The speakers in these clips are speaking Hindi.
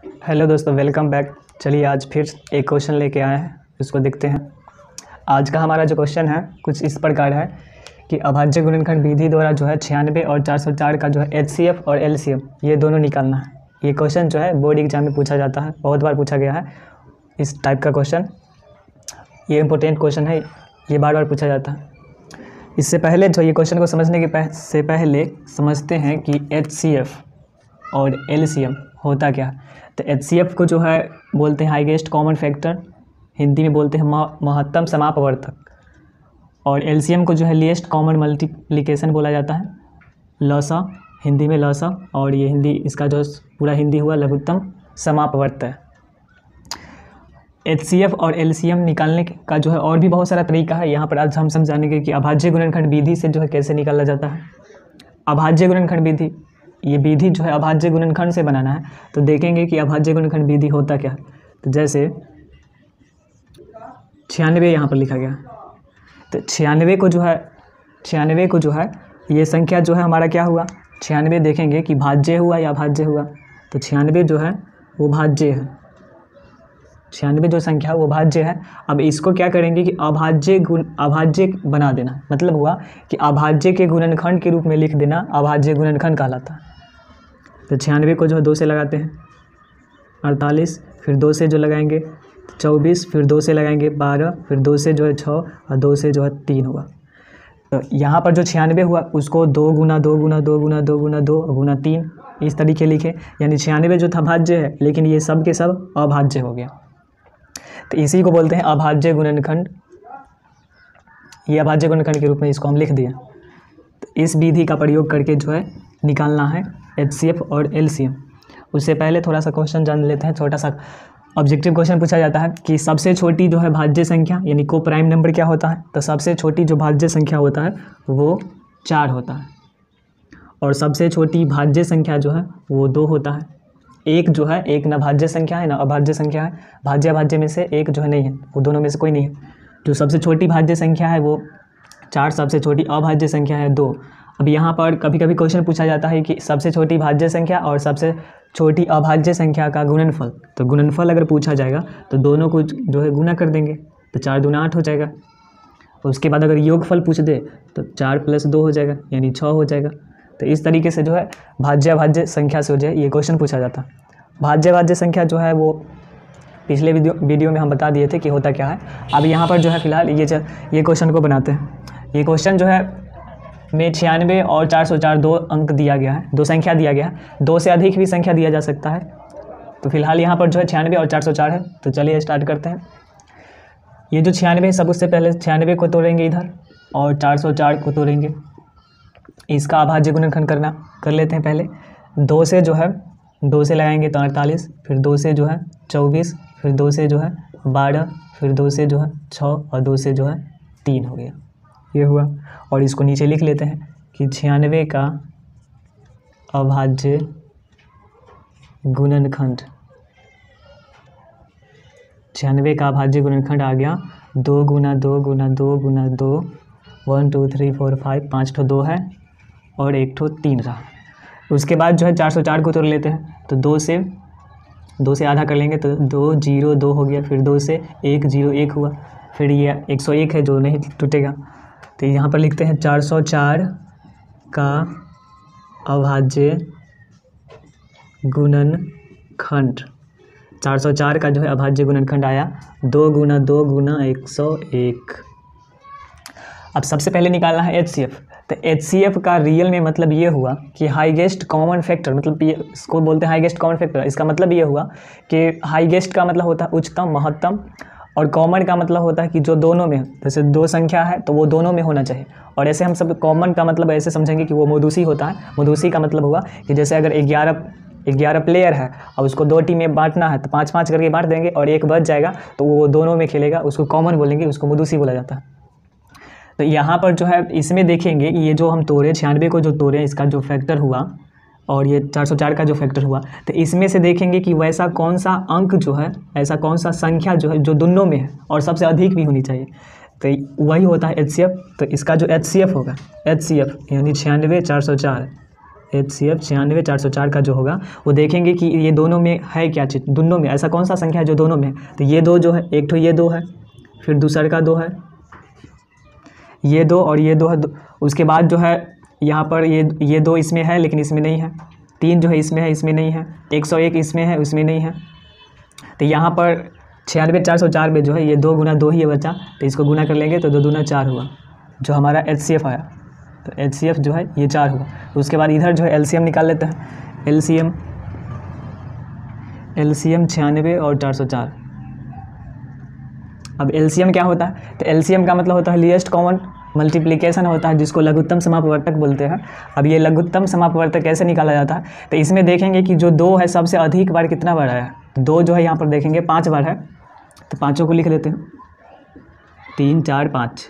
हेलो दोस्तों, वेलकम बैक। चलिए आज फिर एक क्वेश्चन लेके आए हैं, उसको देखते हैं। आज का हमारा जो क्वेश्चन है कुछ इस प्रकार है कि अभाज्य गुणनखंड विधि द्वारा जो है 96 और 404 का जो है HCF और LCM ये दोनों निकालना है। ये क्वेश्चन जो है बोर्ड एग्जाम में पूछा जाता है, बहुत बार पूछा गया है इस टाइप का क्वेश्चन। ये इम्पोर्टेंट क्वेश्चन है, ये बार बार पूछा जाता है। इससे पहले जो ये क्वेश्चन को समझने के से पहले समझते हैं कि HCF और LCM होता क्या है। तो HCF को जो है बोलते हैं हाईएस्ट कॉमन फैक्टर, हिंदी में बोलते हैं महत्तम समापवर्तक, और LCM को जो है लीस्ट कॉमन मल्टीप्लिकेशन बोला जाता है, लसा, हिंदी में लसा, और ये हिंदी इसका जो पूरा हिंदी हुआ लघुत्तम समापवर्तक। HCF और LCM निकालने का जो है और भी बहुत सारा तरीका है। यहाँ पर आज हम समझानेंगे कि अभाज्य गुणनखंड विधि से जो है कैसे निकाला जाता है। अभाज्य गुणनखंड विधि, ये विधि जो है अभाज्य गुणनखंड से बनाना है। तो देखेंगे कि अभाज्य गुणनखंड विधि होता क्या है। तो जैसे 96 यहाँ पर लिखा गया, तो 96 को जो है ये संख्या जो है हमारा क्या हुआ, 96 देखेंगे कि भाज्य हुआ या अभाज्य हुआ। तो 96 जो है वो भाज्य है, 96 जो संख्या है वो भाज्य है। अब इसको क्या करेंगे कि अभाज्य बना देना, मतलब हुआ कि अभाज्य के गुणनखंड के रूप में लिख देना, अभाज्य गुणनखंड कहलाता है। तो 96 को जो है 2 से लगाते हैं 48, फिर 2 से जो लगाएंगे 24, फिर 2 से लगाएंगे 12, फिर 2 से जो है 6 और 2 से जो है 3 हुआ। तो यहाँ पर जो 96 हुआ उसको 2 गुना 2 गुना 2 गुना 2 गुना 2 गुना 3 इस तरीके लिखे, यानी 96 जो था भाज्य है, लेकिन ये सब के सब अभाज्य हो गया। तो इसी को बोलते हैं अभाज्य गुणनखंड। ये अभाज्य गुणनखंड के रूप में इसको हम लिख दिए। तो इस विधि का प्रयोग करके जो है निकालना है HCF और LCM। उससे पहले थोड़ा सा क्वेश्चन जान लेते हैं। छोटा सा ऑब्जेक्टिव क्वेश्चन पूछा जाता है कि सबसे छोटी जो है भाज्य संख्या यानी को प्राइम नंबर क्या होता है। तो सबसे छोटी जो भाज्य संख्या होता है वो 4 होता है, और सबसे छोटी भाज्य संख्या जो है वो 2 होता है। एक जो है, एक ना भाज्य संख्या है ना अभाज्य संख्या है। भाज्य अभाज्य में से एक जो है नहीं है, वो दोनों में से कोई नहीं है। जो सबसे छोटी भाज्य संख्या है वो 4, सबसे छोटी अभाज्य संख्या है 2। अब यहाँ पर कभी कभी क्वेश्चन पूछा जाता है कि सबसे छोटी भाज्य संख्या और सबसे छोटी अभाज्य संख्या का गुणनफल। तो गुणनफल अगर पूछा जाएगा तो दोनों को जो है गुना कर देंगे, तो 4 दूना 8 हो जाएगा। उसके बाद अगर योगफल पूछ दे तो 4 + 2 हो जाएगा, यानी 6 हो जाएगा। तो इस तरीके से जो है भाज्य अभाज्य संख्या से हो जाए ये क्वेश्चन पूछा जाता है। भाज्य अभाज्य संख्या जो है वो पिछले वीडियो में हम बता दिए थे कि होता क्या है। अब यहाँ पर जो है फिलहाल ये क्वेश्चन को बनाते हैं। ये क्वेश्चन जो है में 96 और 404 2 अंक दिया गया है, 2 संख्या दिया गया है। 2 से अधिक भी संख्या दिया जा सकता है। तो फिलहाल यहाँ पर जो है 96 और 404 है। तो चलिए स्टार्ट करते हैं। ये जो 96 है सब उससे पहले 96 को तोड़ेंगे इधर और 404 को तोड़ेंगे। इसका अभाज्य गुणनखंड कर लेते हैं पहले। 2 से जो है 2 से लगाएंगे तो 48, फिर 2 से जो है 24, फिर 2 से जो है 12, फिर 2 से जो है 6 और 2 से जो है 3 हो गया। ये हुआ, और इसको नीचे लिख लेते हैं कि 96 का अभाज्य गुणनखंड, 96 का अभाज्य गुणनखंड आ गया 2 गुना 2 गुना 2 गुना 2, 1 2 3 4 5, 5 ठो 2 है और 1 ठो 3 रहा। उसके बाद जो है 404 को तोड़ लेते हैं। तो 2 से आधा कर लेंगे तो 2 0 2 हो गया, फिर 2 से 1 0 1 हुआ, फिर ये 101 है जो नहीं टूटेगा। तो यहाँ पर लिखते हैं 404 का अभाज्य गुणनखंड। 404 का जो है अभाज्य गुणनखंड आया 2 गुना 2 गुना 101। अब सबसे पहले निकालना है HCF। तो HCF का रियल में मतलब ये हुआ कि हाईएस्ट कॉमन फैक्टर, मतलब ये इसको बोलते हैं हाईएस्ट कॉमन फैक्टर। इसका मतलब ये हुआ कि हाईएस्ट का मतलब होता है उच्चतम महत्तम, और कॉमन का मतलब होता है कि जो दोनों में, जैसे 2 संख्या है तो वो दोनों में होना चाहिए। और ऐसे हम सब कॉमन का मतलब ऐसे समझेंगे कि वो मौदूसी होता है। मौदूसी का मतलब हुआ कि जैसे अगर 11 प्लेयर है और उसको 2 टीम में बांटना है तो 5-5 करके बांट देंगे और एक बच जाएगा तो वो दोनों में खेलेगा, उसको कॉमन बोलेंगे, उसको मौदूसी बोला जाता है। तो यहाँ पर जो है इसमें देखेंगे ये जो हम तोड़े 96 को जो तोड़े इसका जो फैक्टर हुआ और ये 404 का जो फैक्टर हुआ, तो इसमें से देखेंगे कि वैसा कौन सा अंक जो है, ऐसा कौन सा संख्या जो है जो दोनों में है और सबसे अधिक भी होनी चाहिए। तो वही होता है HCF। तो इसका जो HCF होगा, HCF यानी 96 404, HCF 96 404 का जो होगा वो देखेंगे कि ये दोनों में है क्या चीज़, दोनों में ऐसा कौन सा संख्या है जो दोनों में है। तो ये दो जो है, एक तो ये दो है, फिर दूसरा का दो है, ये दो और ये दो है। उसके बाद जो है यहाँ पर ये दो इसमें है लेकिन इसमें नहीं है, 3 जो है इसमें है, इसमें नहीं है, 101 इसमें है, उसमें नहीं है। तो यहाँ पर 96 404 में जो है ये 2 गुना 2 ही है बचा, तो इसको गुना कर लेंगे तो 2 दूना 4 हुआ, जो हमारा HCF आया। तो HCF जो है ये 4 हुआ। तो उसके बाद इधर जो है LCM निकाल लेते हैं। LCM 96 और 404। अब LCM क्या होता है? तो LCM का मतलब होता है लीस्ट कॉमन मल्टीप्लिकेशन होता है, जिसको लघुत्तम समापवर्तक बोलते हैं। अब ये लघुत्तम समापवर्तक कैसे निकाला जाता है? तो इसमें देखेंगे कि जो 2 है सबसे अधिक बार कितना बार आया। 2 जो है यहाँ पर देखेंगे 5 बार है, तो पाँचों को लिख लेते हैं, 3 4 5।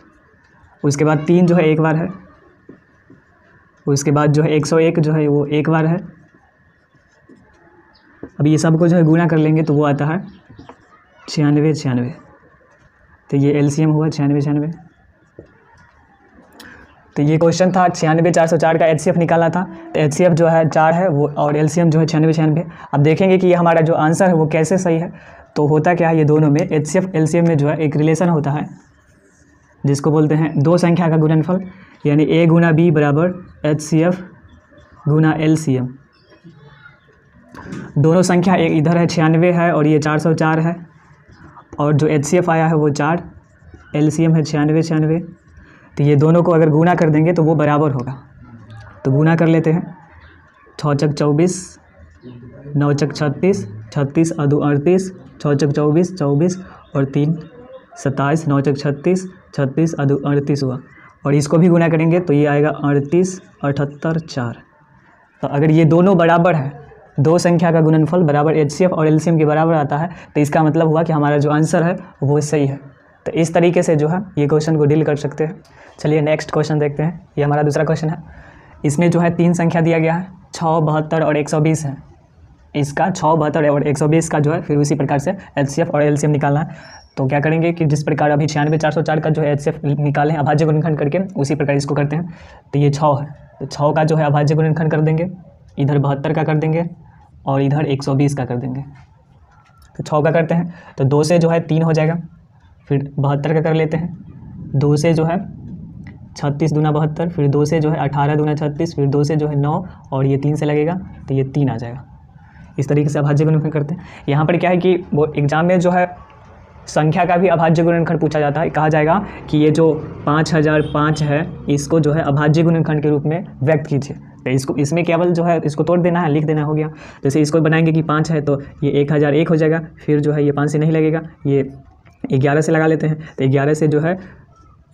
उसके बाद 3 जो है 1 बार है, उसके बाद जो है 101 जो है वो 1 बार है। अब ये सबको जो है गुना कर लेंगे तो वो आता है 96 96। तो ये LCM हुआ 96 96। तो ये क्वेश्चन था 96 404 का HCF निकाला था। तो HCF जो है 4 है वो, और LCM जो है 96 96। अब देखेंगे कि ये हमारा जो आंसर है वो कैसे सही है। तो होता क्या है, ये दोनों में HCF LCM में जो है एक रिलेशन होता है जिसको बोलते हैं दो संख्या का गुणनफल, यानी A गुना B बराबर HCF गुना LCM। दोनों संख्या एक इधर है 96 है और ये 404 है, और जो HCF आया है वो 4, LCM है 96 96। तो ये दोनों को अगर गुना कर देंगे तो वो बराबर होगा। तो गुना कर लेते हैं, 6 चक 24, 9 चक 36, 36 अदू 38, 6 चक 24 24 और 3 27, 9 चक 36, 36 अदू 38 हुआ। और इसको भी गुना करेंगे तो ये आएगा 38 78 4। तो अगर ये दोनों बराबर है, दो संख्या का गुणनफल बराबर HCF और LCM के बराबर आता है, तो इसका मतलब हुआ कि हमारा जो आंसर है वो सही है। तो इस तरीके से जो है ये क्वेश्चन को डील कर सकते हैं। चलिए नेक्स्ट क्वेश्चन देखते हैं। ये हमारा दूसरा क्वेश्चन है। इसमें जो है 3 संख्या दिया गया है, 6 72 और 120 है। इसका 6 72 और 120 का जो है फिर उसी प्रकार से HCF और LCM निकालना है। तो क्या करेंगे कि जिस प्रकार अभी 96 404 का जो है HCF निकाले हैं अभाज्य गुणनखंड करके, उसी प्रकार इसको करते हैं। तो ये 6 है, तो 6 का जो है अभाज्य गुणनखंड कर देंगे, इधर 72 का कर देंगे और इधर 120 का कर देंगे। तो 6 का करते हैं तो 2 से जो है 3 हो जाएगा, फिर 72 का कर लेते हैं, 2 से जो है 36 दूना 72, फिर 2 से जो है 18 दूना 36, फिर 2 से जो है 9 और ये 3 से लगेगा तो ये 3 आ जाएगा। इस तरीके से अभाज्य गुणनखंड करते हैं। यहाँ पर क्या है कि वो एग्जाम में जो है संख्या का भी अभाज्य गुणनखंड पूछा जाता है। कहा जाएगा कि ये जो 5005 है इसको जो है अभाज्य गुणनखंड के रूप में व्यक्त कीजिए। तो इसको इसमें केवल जो है इसको तोड़ देना है, लिख देना हो गया। जैसे इसको बनाएंगे कि 5 है तो ये 1001 हो जाएगा, फिर जो है ये 5 से नहीं लगेगा, ये 11 से लगा लेते हैं। तो 11 से जो है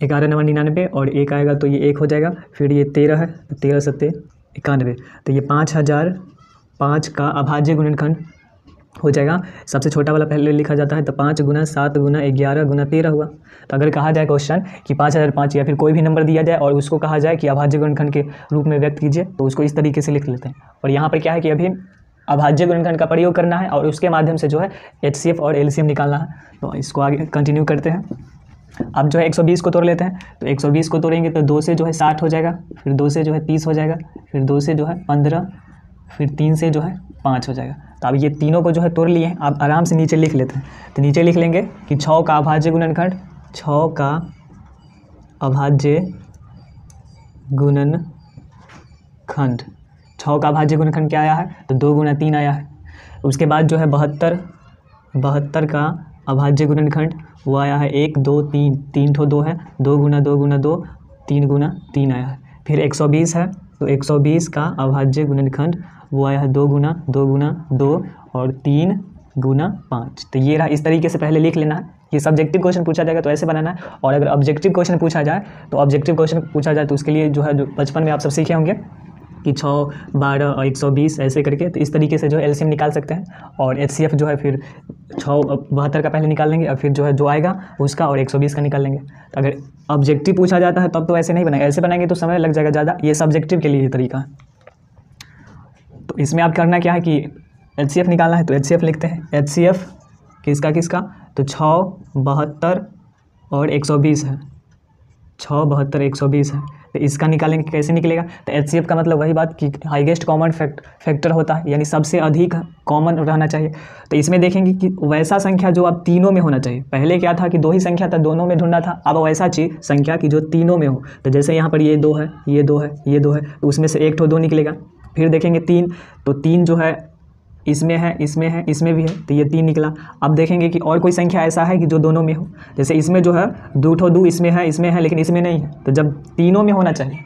11 9 99 और 1 आएगा तो ये 1 हो जाएगा, फिर ये 13 है तो 13 7 91। तो ये 5005 का अभाज्य गुणनखंड हो जाएगा। सबसे छोटा वाला पहले लिखा जाता है, तो 5 गुना 7 गुना 11 गुना 13 हुआ। तो अगर कहा जाए क्वेश्चन कि 5005 या फिर कोई भी नंबर दिया जाए और उसको कहा जाए कि अभाज्य गुणनखंड के रूप में व्यक्त कीजिए, तो उसको इस तरीके से लिख लेते हैं। और यहाँ पर क्या है कि अभी अभाज्य गुणनखंड का प्रयोग करना है और उसके माध्यम से जो है HCF और LCM निकालना है। तो इसको आगे कंटिन्यू करते हैं। अब जो है 120 को तोड़ लेते हैं। तो 120 को तोड़ेंगे तो 2 से जो है 60 हो जाएगा, फिर 2 से जो है 30 हो जाएगा, फिर 2 से जो है 15, फिर 3 से जो है 5 हो जाएगा। तो अब ये तीनों को जो है तोड़ लिए हैं। आप आराम से नीचे लिख लेते हैं। तो नीचे लिख लेंगे कि 6 का अभाज्य गुणनखंड, 6 का अभाज्य गुणनखंड, 6 का अभाज्य गुणनखंड क्या आया है? तो 2 गुना 3 आया है। उसके बाद जो है 72 का अभाज्य गुणनखंड वो आया है 1 2 3, 3 ठो 2 है, 2 गुना 2 गुना 2, 3 गुना 3 आया है। फिर 120 है, तो 120 का अभाज्य गुणनखंड वो आया है 2 गुना 2 गुना 2 और 3 गुना 5। तो ये रहा। इस तरीके से पहले लिख लेना है। ये सब्जेक्टिव क्वेश्चन पूछा जाएगा तो ऐसे बनाना है, और अगर ऑब्जेक्टिव क्वेश्चन पूछा जाए तो उसके लिए जो है जो बचपन में आप सब सीखे होंगे कि 6 12 और 120 ऐसे करके, तो इस तरीके से जो है LCM निकाल सकते हैं। और HCF जो है फिर 6 72 का पहले निकाल लेंगे और फिर जो है जो आएगा उसका और 120 का निकाल लेंगे। तो अगर ऑब्जेक्टिव पूछा जाता है तब तो ऐसे नहीं बनाएंगे, ऐसे बनाएंगे तो समय लग जाएगा ज़्यादा। ये सब्जेक्टिव के लिए ये तरीका है। तो इसमें आप करना क्या है कि HCF निकालना है, तो HCF लिखते हैं। HCF किसका तो 6 72 और 120 है, 6 72 120 है। तो इसका निकालेंगे, कैसे निकलेगा? तो HCF का मतलब वही बात कि हाईएस्ट कॉमन फैक्टर होता है, यानी सबसे अधिक कॉमन रहना चाहिए। तो इसमें देखेंगे कि वैसा संख्या जो अब तीनों में होना चाहिए। पहले क्या था कि 2 ही संख्या था, दोनों में ढूंढना था। अब वैसा चीज़ संख्या की जो तीनों में हो। तो जैसे यहाँ पर ये 2 है, ये 2 है, ये 2 है, तो उसमें से एक ठो 2 निकलेगा। फिर देखेंगे 3, तो 3 जो है इसमें है, इसमें है, इसमें भी है, तो ये 3 निकला। अब देखेंगे कि और कोई संख्या ऐसा है कि जो दोनों में हो। जैसे इसमें जो है 2 ठो 2 इसमें है, लेकिन इसमें नहीं है। तो जब तीनों में होना चाहिए,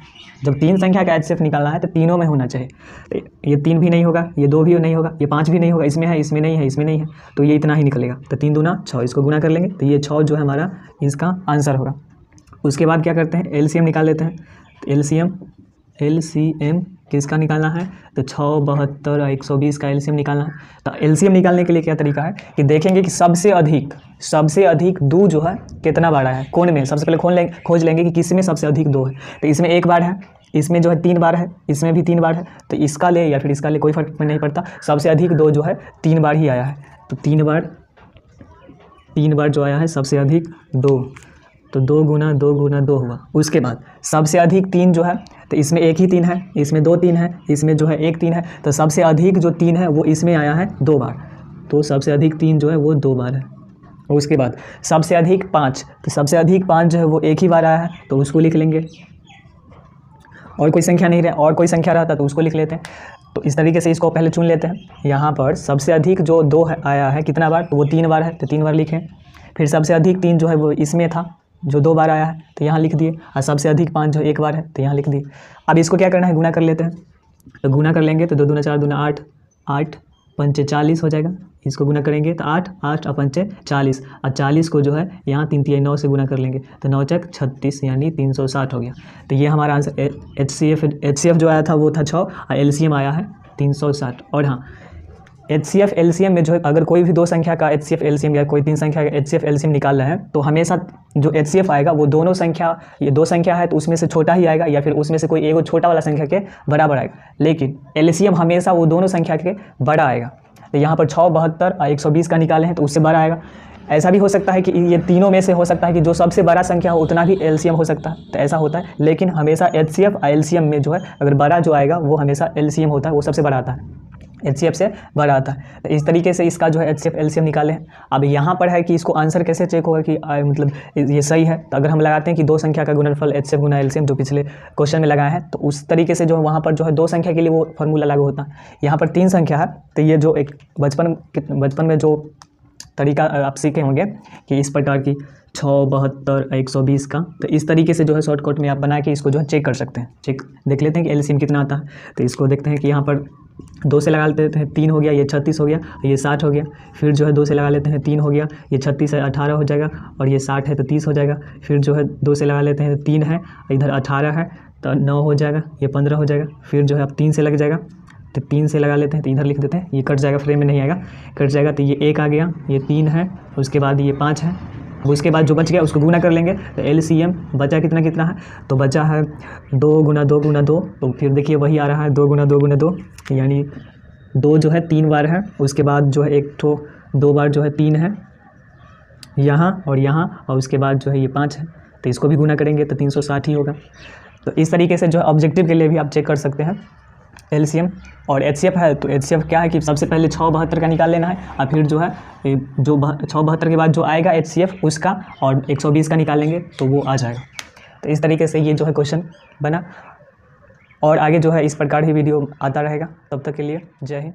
जब 3 संख्या का HCF निकालना है तो तीनों में होना चाहिए। तो ये 3 भी नहीं होगा, ये 2 भी नहीं होगा, ये 5 भी नहीं होगा, इसमें है, इसमें नहीं है, इसमें नहीं है, तो ये इतना ही निकलेगा। तो 3 दूना 6, इसको गुना कर लेंगे तो ये 6 जो है हमारा इसका आंसर होगा। उसके बाद क्या करते हैं, LCM निकाल लेते हैं। तो LCM किसका निकालना है? तो 6, 72 और 120 का LCM निकालना है। तो LCM निकालने के लिए क्या तरीका है कि देखेंगे कि सबसे अधिक 2 जो है कितना बार आया है कोण में। सबसे पहले खोज लेंगे कि किस में सबसे अधिक 2 है। तो इसमें 1 बार है, इसमें जो है 3 बार है, इसमें भी 3 बार है। तो इसका ले या फिर इसका ले, कोई फर्क नहीं पड़ता। सबसे अधिक 2 जो है 3 बार ही आया है। तो 3 बार जो आया है सबसे अधिक 2, तो 2 गुना 2 गुना 2 हुआ। उसके बाद सबसे अधिक 3 जो है, तो इसमें एक ही 3 है, इसमें 2 3 है, इसमें जो है 1 3 है। तो सबसे अधिक जो 3 है वो इसमें आया है 2 बार। तो सबसे अधिक 3 जो है वो 2 बार है। उसके बाद सबसे अधिक 5, तो सबसे अधिक 5 जो है वो एक ही बार आया है, तो उसको लिख लेंगे। और कोई संख्या नहीं रहे, और कोई संख्या रहता तो उसको लिख लेते हैं। तो इस तरीके से इसको पहले चुन लेते हैं। यहाँ पर सबसे अधिक जो 2 है आया है कितना बार, तो वो 3 बार है, तो 3 बार लिखें। फिर सबसे अधिक 3 जो है वो इसमें था जो 2 बार आया है, तो यहाँ लिख दिए। और सबसे अधिक 5 जो 1 बार है, तो यहाँ लिख दिए। अब इसको क्या करना है, गुना कर लेते हैं। तो गुना कर लेंगे तो 2 दूना 4 दूना 8, 8 पंचे 40 हो जाएगा। इसको गुना करेंगे तो 8 8 और पंचे 40, और 40 को जो है यहाँ 3 3 9 से गुना कर लेंगे तो 9 चक 36 यानी 360 हो गया। तो ये हमारा आंसर HCF जो आया था वो था 6 और LCM आया है 360। और हाँ, HCF LCM में जो है अगर कोई भी 2 संख्या का HCF LCM या कोई 3 संख्या का HCF LCM निकाल रहे हैं तो हमेशा जो HCF आएगा वो दोनों संख्या, ये 2 संख्या है तो उसमें से छोटा ही आएगा, या फिर उसमें से कोई एक छोटा वाला संख्या के बराबर आएगा। लेकिन LCM हमेशा वो दोनों संख्या के बड़ा आएगा। तो यहाँ पर 6, 72 और 120 का निकाले हैं तो उससे बड़ा आएगा। ऐसा भी हो सकता है कि ये तीनों में से हो सकता है कि जो सबसे बड़ा संख्या हो उतना भी LCM हो सकता है, तो ऐसा होता है। लेकिन हमेशा HCF और LCM में जो है अगर बड़ा जो आएगा वो हमेशा LCM होता है, वो सबसे बड़ा आता है, HCF से बड़ा आता है। तो इस तरीके से इसका जो है HCF LCM निकाले हैं। अब यहाँ पर है कि इसको आंसर कैसे चेक होगा कि मतलब ये सही है। तो अगर हम लगाते हैं कि 2 संख्या का गुणनफल HCF गुना LCM, जो पिछले क्वेश्चन में लगाए हैं, तो उस तरीके से जो वहाँ पर जो है 2 संख्या के लिए वो फार्मूला लागू होता है। यहाँ पर 3 संख्या है, तो ये जो एक बचपन में जो तरीका आप सीखे होंगे कि इस प्रकार की 6, 72, 120 का, तो इस तरीके से जो है शॉर्टकट में आप बना के इसको जो है चेक कर सकते हैं। चेक देख लेते हैं कि LCM कितना आता है। तो इसको देखते हैं कि यहाँ पर 2 से लगा लेते हैं 3 हो गया, ये 36 हो गया, ये 60 हो गया। फिर जो है 2 से लगा लेते हैं 3 हो गया, ये 36 है 18 हो जाएगा, और ये 60 है तो 30 हो जाएगा। फिर जो है 2 से लगा लेते हैं 3 है, इधर 18 है तो 9 हो जाएगा, ये 15 हो जाएगा। फिर जो है अब 3 से लग जाएगा, तो 3 से लगा लेते हैं तो इधर लिख देते हैं, ये कट जाएगा, फ्रेम में नहीं आएगा, कट जाएगा। तो ये 1 आ गया, ये 3 है, उसके बाद ये 5 है। अब उसके बाद जो बच गया उसको गुना कर लेंगे। तो LCM बचा कितना है, तो बचा है 2 गुना 2 गुना 2। तो फिर देखिए वही आ रहा है 2 गुना 2 गुना 2, यानी 2 जो है 3 बार है। उसके बाद जो है 2 बार जो है 3 है यहाँ और यहाँ, और उसके बाद जो है ये 5 है। तो इसको भी गुना करेंगे तो 360 ही होगा। तो इस तरीके से जो है ऑब्जेक्टिव के लिए भी आप चेक कर सकते हैं LCM। और HCF है तो HCF क्या है कि सबसे पहले 6, 72 का निकाल लेना है, और फिर जो है जो 6, 72 के बाद जो आएगा HCF उसका और 120 का निकालेंगे तो वो आ जाएगा। तो इस तरीके से ये जो है क्वेश्चन बना, और आगे जो है इस प्रकार ही वीडियो आता रहेगा। तब तक के लिए जय हिंद।